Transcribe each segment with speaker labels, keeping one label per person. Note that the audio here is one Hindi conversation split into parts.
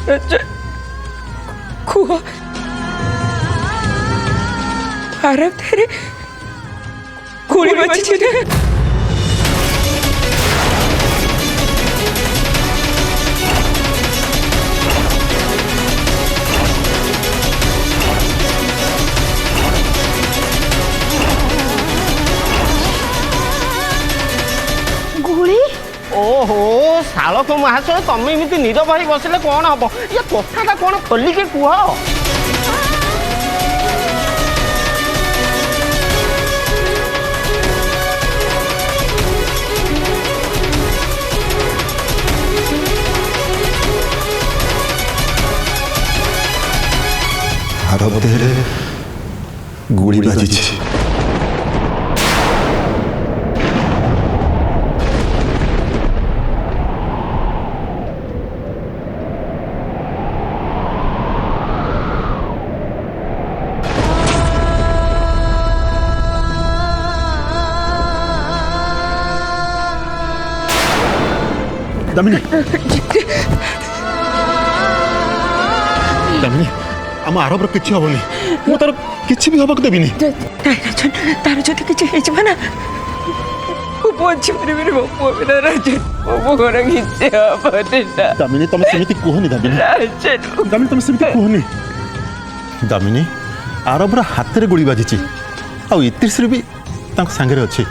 Speaker 1: रंजन कुह आरव तेरे गोली बची थी
Speaker 2: ओहो शालक महाशय तुम एमती नीरव भाई बसले कौन हम ये कथा कौन खोलिके कह
Speaker 3: आरव देहरे गुड़ी बाजी दामिनी दामिनी आम आरबर किसी हेनी मु तार किसी भी हबक देविनी
Speaker 1: तार जो किसी ना बची पारे मो बिना रंजन मो घर किसी
Speaker 3: दामिनी तुम सेमती कहनी दामिनी दामिनी तुम सेमती कहनी दामिनी आरबर हाथ में गोली बाजी आतिश्री भी सांगे अच्छी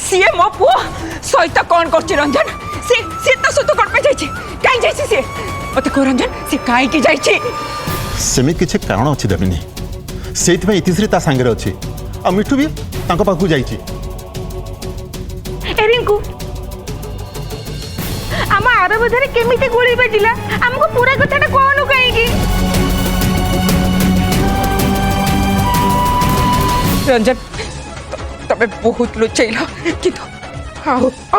Speaker 1: सीए मो पुओ सहित कौन कर रंजन सी सी तो सहित कौन पे जाइए कहीं जाइए सी मत को रंजन सी कहीं की जाइए
Speaker 3: सेमित किसी कारण अच्छी दामिनी से इतिश्री ता सांगे अच्छी आ मिठू भी पाखु जाइए
Speaker 4: रिंकू आम आरव धरे केमिति गोली बाजिला हमको पूरा कथाटा कहनु कहीं
Speaker 1: रंजन तबे बहुत लुचैल कि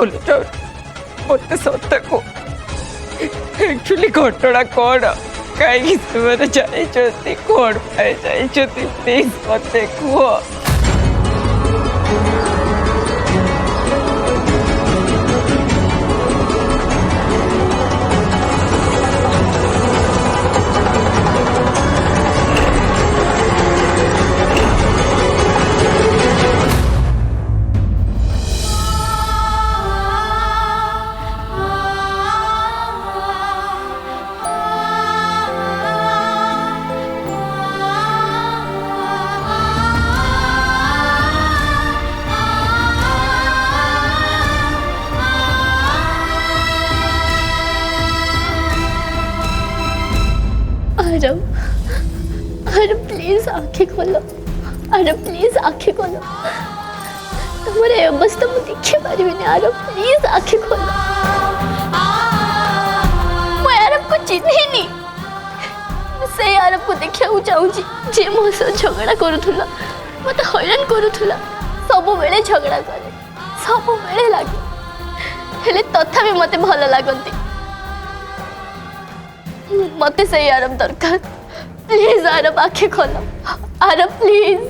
Speaker 1: लुचाओ मत सत को एक्चुअली घटना कौन कहीं जाइए कौन पाए जाइए प्लीज मत कह
Speaker 5: अरे प्लीज आँखें खोलो अरे प्लीज आँखें खोलो तुम्हारे अवस्था मुझे देखी पारि अरे प्लीज आँखें खोलो मैं आरब को चिन्हनी से आरब को देखा चाहूँगी जे मो सह झगड़ा करूला मत हैरान करूला सब बेले झगड़ा करे सब बेले लगे हेले तथापि मते भल लगती मते से आरब दरकार प्लीज आरब आँखें खोलो आरब प्लीज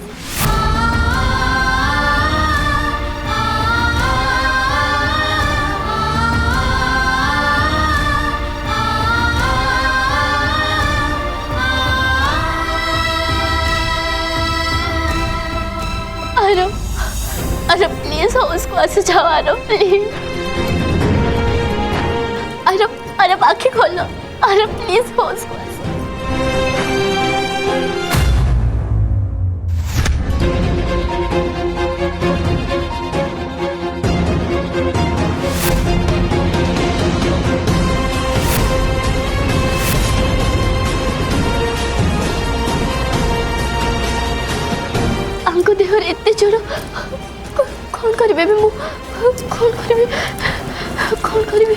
Speaker 5: आरब आरब प्लीज होश को आसे जाओ आरब प्लीज आरब आरब आँखें खोलो आरब प्लीज होश को देहर एते जोर कौन करिबे मु कौन करिबे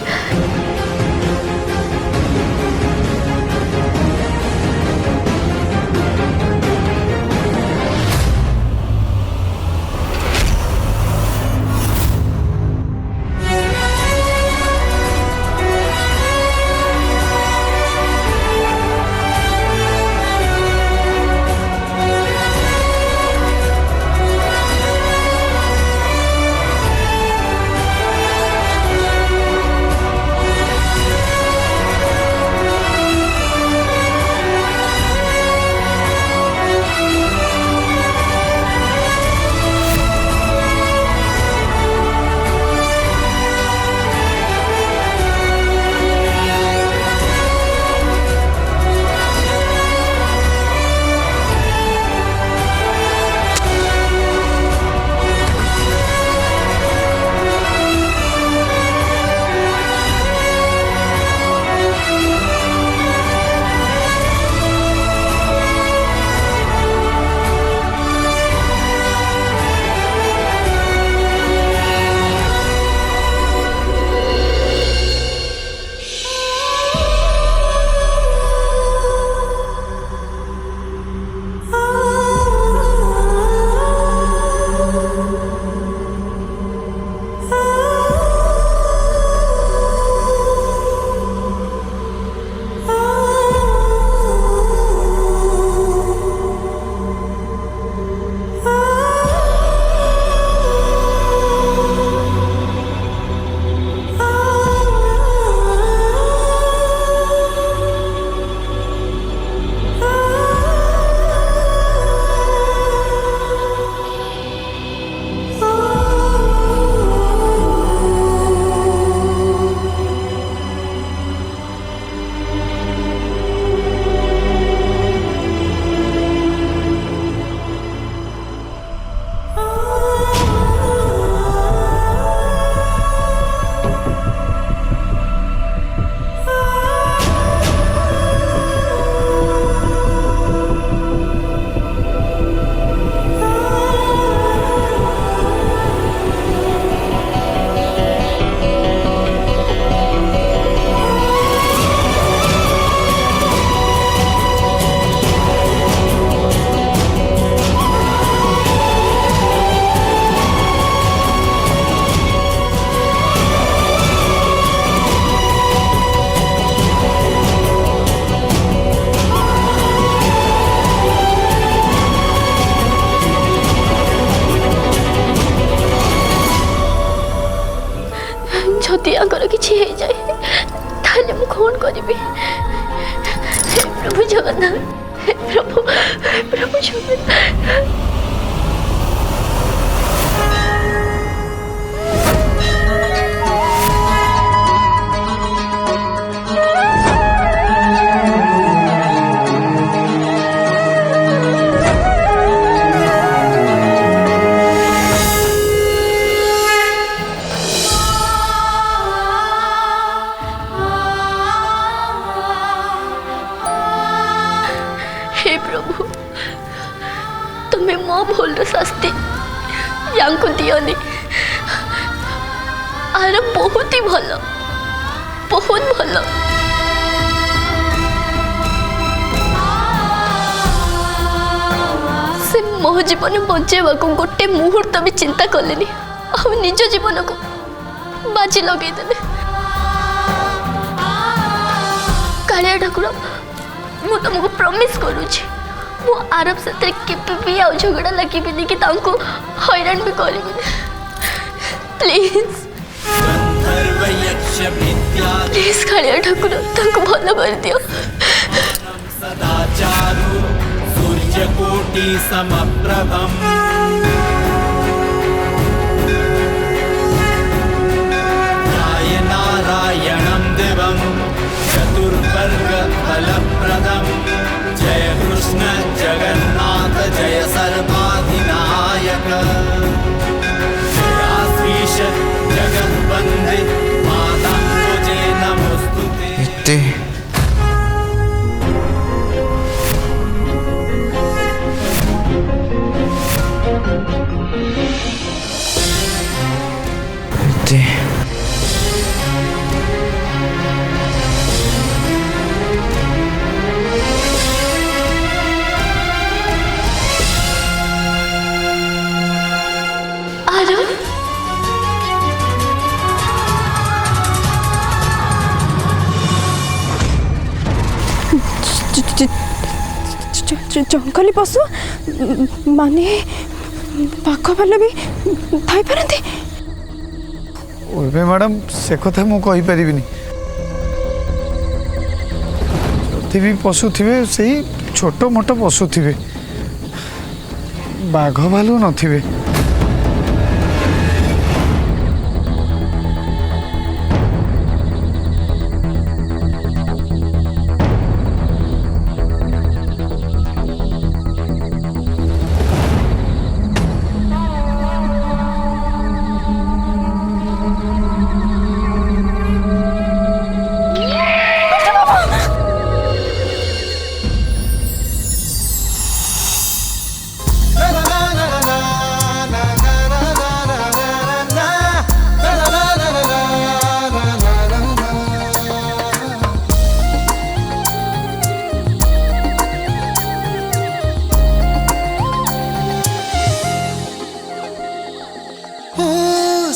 Speaker 5: तुम्हें मो भूल शास्ति यांको दियोनी। आर बहुत ही भल, बहुत भल। से मो जीवन बचेवा को गोटे मुहूर्त भी चिंता कलेनी आ निज जीवन को बाजी लगे देले। कालिया ठाकुर मु तुमको प्रॉमिस करूची मु आरब साथे केबे भी आ झगड़ा लगी बिनी कि तांको हैरान भी करिबिनी। प्लीज प्लीज कालिया ठाकुर तांको भलो कर दियो।
Speaker 6: सदाचारु सूर्यकोटि समप्रभम नारायणं देवं चतुर्वर्ग फलप्रदं जय कृष्ण जगन्नाथ जय सर्वाधिनायक जयाश्रीष जगद्वन्दे माताम्बुजे नमोस्तुते।
Speaker 1: जंगली पशु माने पाख वाले भी थाई पारती।
Speaker 7: उर्वे मैडम से कथा मु कहि परिबिनी। जति भी पशु थिबे सेही छोट मोट पशु थिबे, बाघ भालू नथिबे।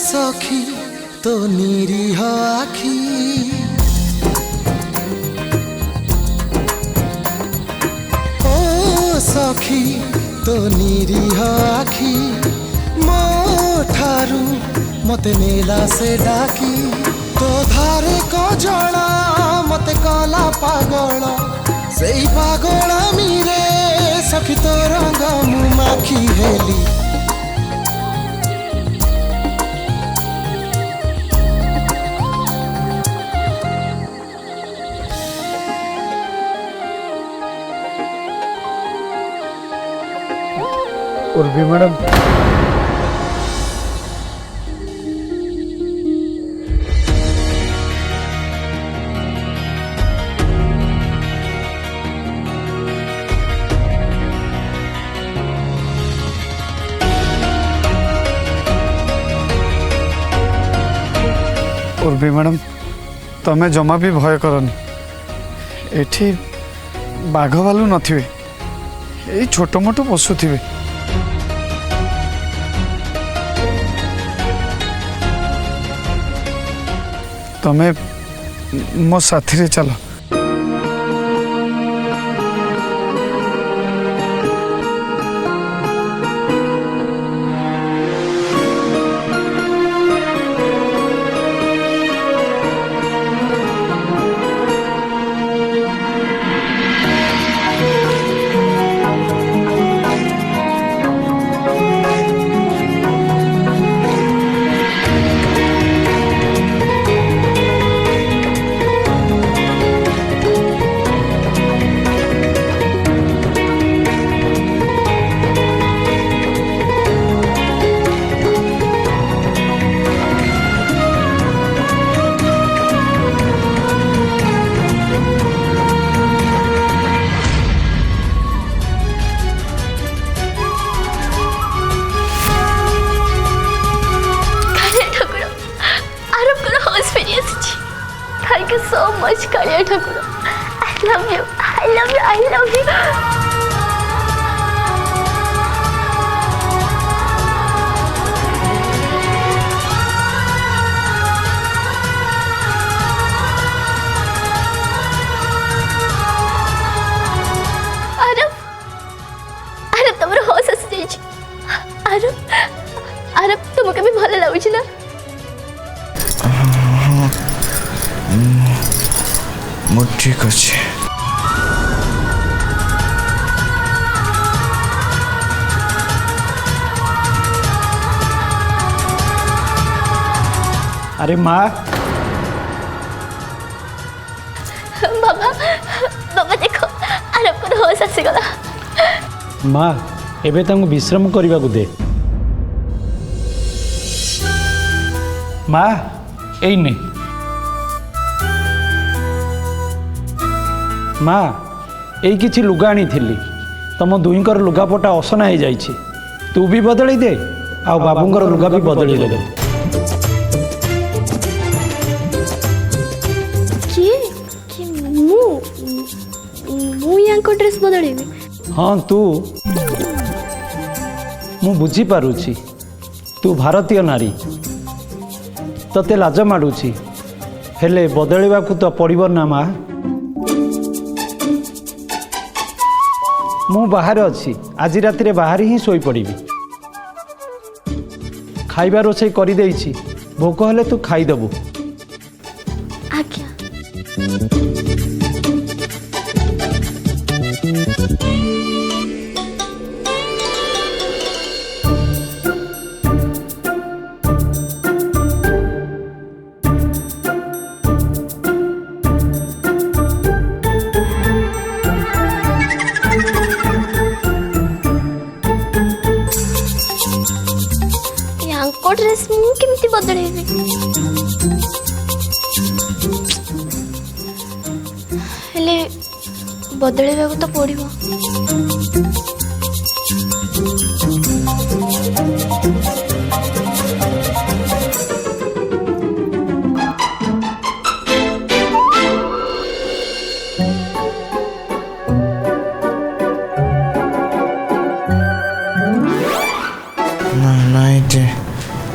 Speaker 8: सखी तो निरीह आखी ओ सखी तो निरीह आखी मो ठारू मते नेला से डाकी तो धारे को जड़ा मते कला पागल सेई पागल मीरे सखी तो रंग मु माखी हेली।
Speaker 7: उर्वी मैडम उर्वी मैडम तमें जमा भी भय करनी। एठी बाघ भालू नथिबे, एई छोट मोट पशु थिबे। तमें मो साथी रे चलो।
Speaker 5: मच Kalia Thakur. I love you, I love you, I love you. आरब तुमको भी भल लगुच ना?
Speaker 7: ठीक अच्छे।
Speaker 9: अरे माँ
Speaker 5: बाबा बाबा देखो आरब को होश आसीगला।
Speaker 9: माँ एबे तांको विश्राम करने को दे। माँ एई ने माँ एई किछि लुगा आनी थिली तम दुईकर लुगापटा असना हो जाइछि तू भी बदली दे आ बाबूंकर लुगा भी बदली दे।
Speaker 5: कि मु यांको ड्रेस बदलेबी?
Speaker 9: हाँ तू मु बुझी पारुछि तू भारतीय नारी तते लाज माडुछि हेले बदलवा को तो पड़िबो ना माँ। मु बाहर अच्छी आज राति बाहर ही सोई पड़ी खाइबा रोषे कर देइछि भोक हेले तू खाईदेबू।
Speaker 5: आज्ञा। ड्रेस मु केमती बदलेबी? हेले बदलेबा को तो पड़िबो।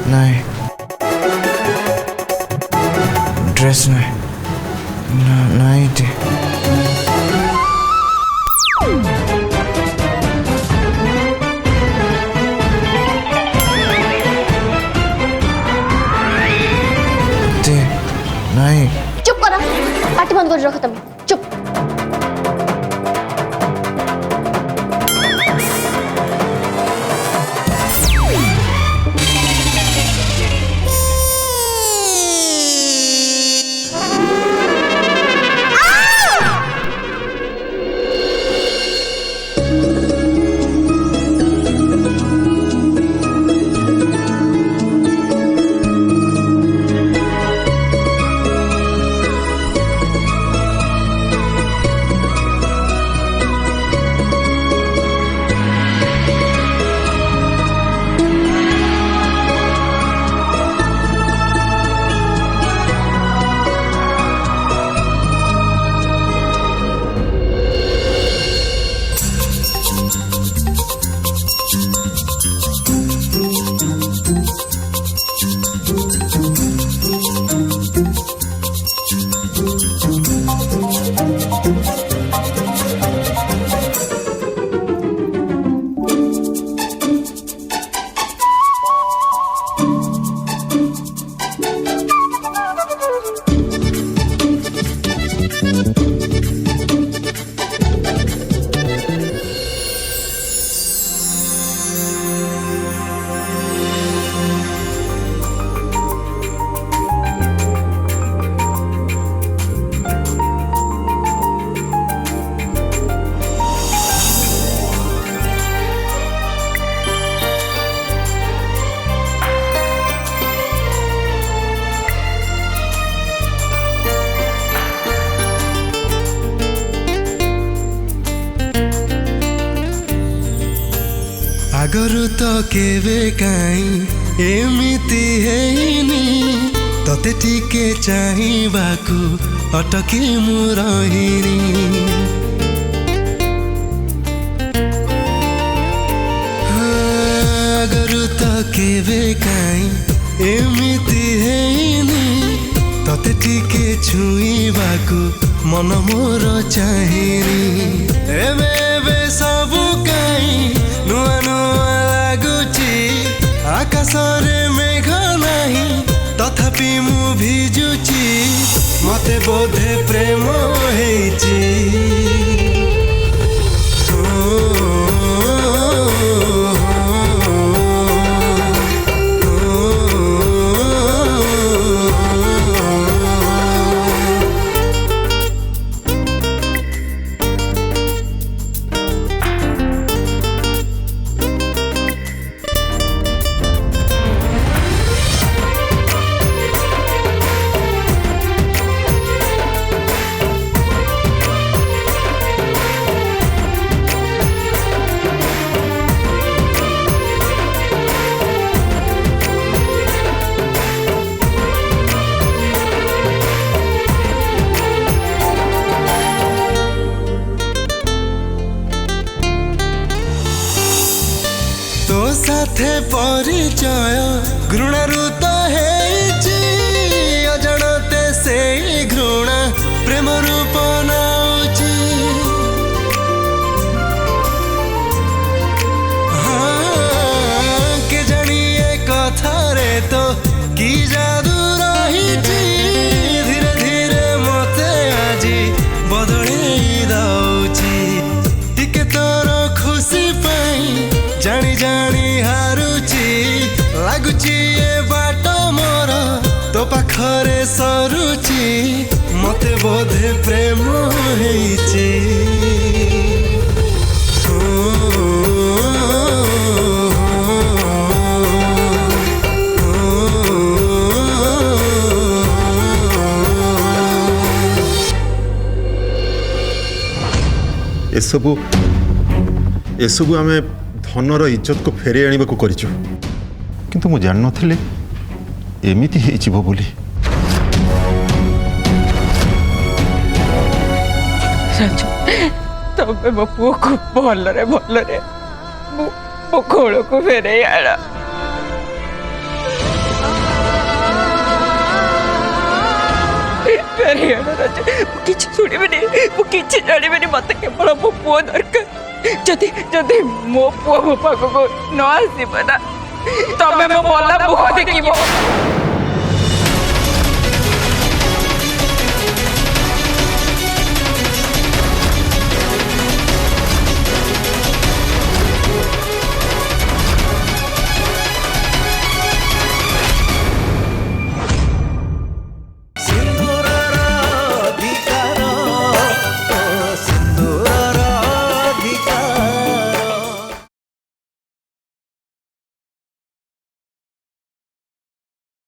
Speaker 7: नहीं ड्रेस नहीं नहीं दे। नहीं
Speaker 5: चुप करो पार्टी बंद कर रखो तुम चुप।
Speaker 8: आगरू तो केवे काई एमिति हेइनी तते टिके चाहिबाकू अटकी मु रहिनी आगरु त केबे काई एमिति हेइनी तते टिके छुईबाकू मन मोर चाहिनी एबे एबे सबु काई नुआ नुआ लागुची आकाश रे मेघ नाही तथापि मु भिजुची मते बोधे प्रेम हेइची तो साथे परिचय घृणारु तो हेइची अजणते से घृणा प्रेम रूप नाउची हाँ के जानी ए कथारे तो की जादू रहिची धीरे धीरे मते आजी बदलई दउची टिके तोर खुशी पाई जानी जानी हारुची लागुची ए बाट मोर तो पाखरे सरुची मते बोधे प्रेम हेइची
Speaker 3: एसबू आम धनर इज्जत को फेरे आने को करिचु किंतु मु जान नथिले एमिति हेइचिबो बोली
Speaker 1: तबे मो पुओ को भलरे मो कोल को फेरे आला फेरे आला राजा किछि सुनिबेनी मु किछि जानिबेनी मते केवल मो पुओ दरकार जदि मो पुओ मो पाखको न आसीबना तबे मो भला मुख देखिबो